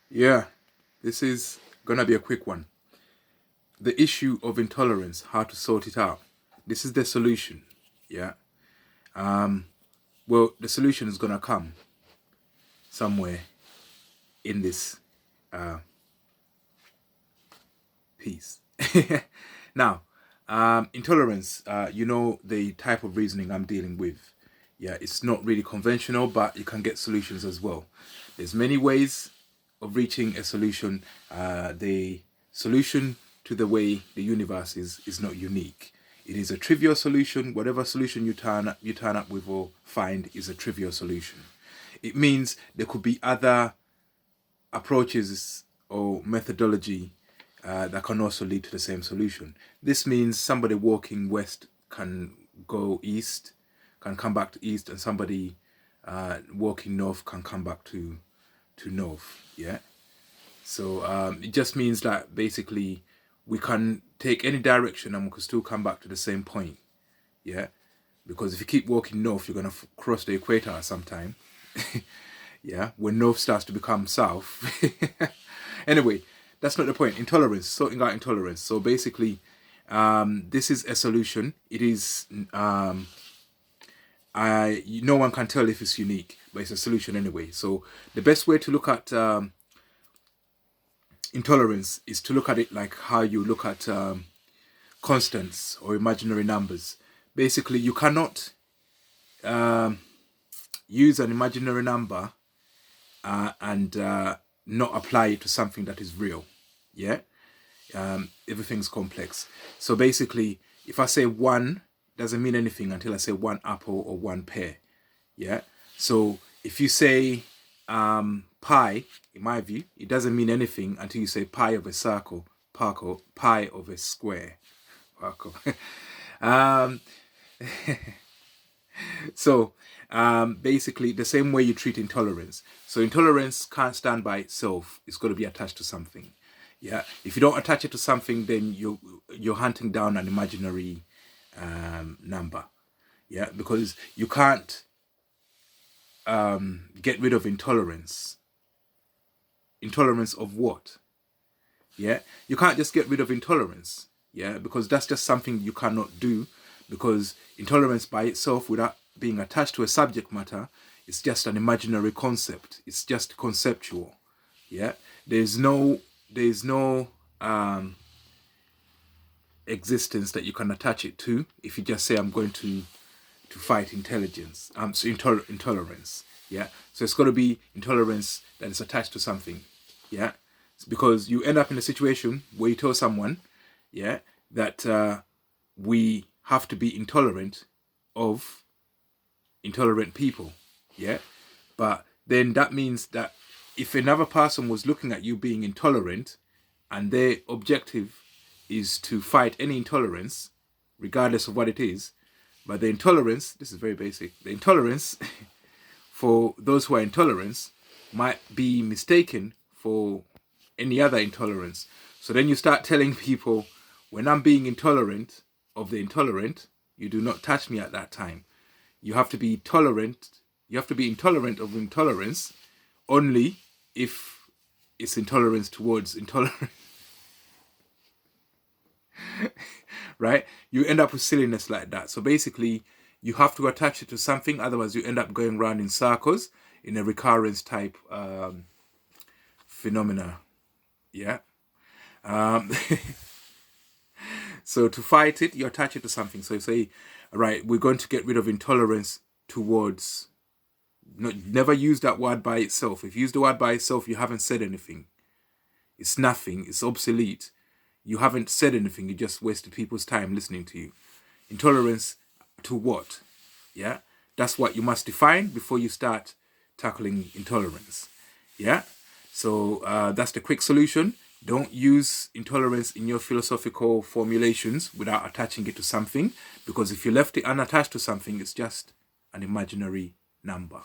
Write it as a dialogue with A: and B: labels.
A: Yeah, this is gonna be a quick one. The issue of intolerance, how to sort it out. This is the solution. Yeah. Well, the solution is gonna come somewhere in this piece. Now, intolerance. You know the type of reasoning I'm dealing with. Yeah, it's not really conventional, but you can get solutions as well. There's many ways of reaching a solution. The solution to the way the universe is not unique. It is a trivial solution. Whatever solution you turn up with or find is a trivial solution. It means there could be other approaches or methodology that can also lead to the same solution. This means somebody walking west can go east, can come back to east, and somebody walking north can come back to north. Yeah. So it just means that basically we can take any direction and we can still come back to the same point. Yeah. Because if you keep walking north, you're going to cross the equator at some time. Yeah. When north starts to become south. Anyway, that's not the point. Intolerance, sorting out intolerance. So basically, this is a solution. It is, no one can tell if it's unique, but it's a solution anyway. So the best way to look at intolerance is to look at it like how you look at constants or imaginary numbers. Basically, you cannot use an imaginary number and not apply it to something that is real. Yeah. Everything's complex. So basically, if I say one, doesn't mean anything until I say one apple or one pear. Yeah. So if you say pi, in my view, it doesn't mean anything until you say pi of a circle, pi of a square. So basically the same way you treat intolerance. So intolerance can't stand by itself. It's got to be attached to something. Yeah. If you don't attach it to something, then you're hunting down an imaginary number. Yeah. Because you can't get rid of intolerance. Intolerance of what? Yeah. You can't just get rid of intolerance. Yeah. Because that's just something you cannot do. Because intolerance by itself, without being attached to a subject matter, it's just an imaginary concept. It's just conceptual. Yeah. There's no existence that you can attach it to if you just say I'm going to fight intelligence. So intolerance. Yeah. So it's got to be intolerance that is attached to something. Yeah. It's because you end up in a situation where you tell someone, yeah, that we have to be intolerant of intolerant people. Yeah. But then that means that if another person was looking at you being intolerant and their objective is to fight any intolerance, regardless of what it is, but the intolerance, this is very basic, the intolerance for those who are intolerant might be mistaken for any other intolerance. So then you start telling people, when I'm being intolerant of the intolerant, you do not touch me at that time. You have to be tolerant. You have to be intolerant of intolerance only if it's intolerance towards intolerance. Right? You end up with silliness like that. So basically, you have to attach it to something. Otherwise, you end up going around in circles in a recurrence type phenomena. Yeah. So to fight it, you attach it to something. So you say, right, we're going to get rid of intolerance towards... never use that word by itself. If you use the word by itself, you haven't said anything. It's nothing. It's obsolete. You haven't said anything. You just wasted people's time listening to you. Intolerance to what? Yeah? That's what you must define before you start tackling intolerance. Yeah? So that's the quick solution. Don't use intolerance in your philosophical formulations without attaching it to something, because if you left it unattached to something, it's just an imaginary number.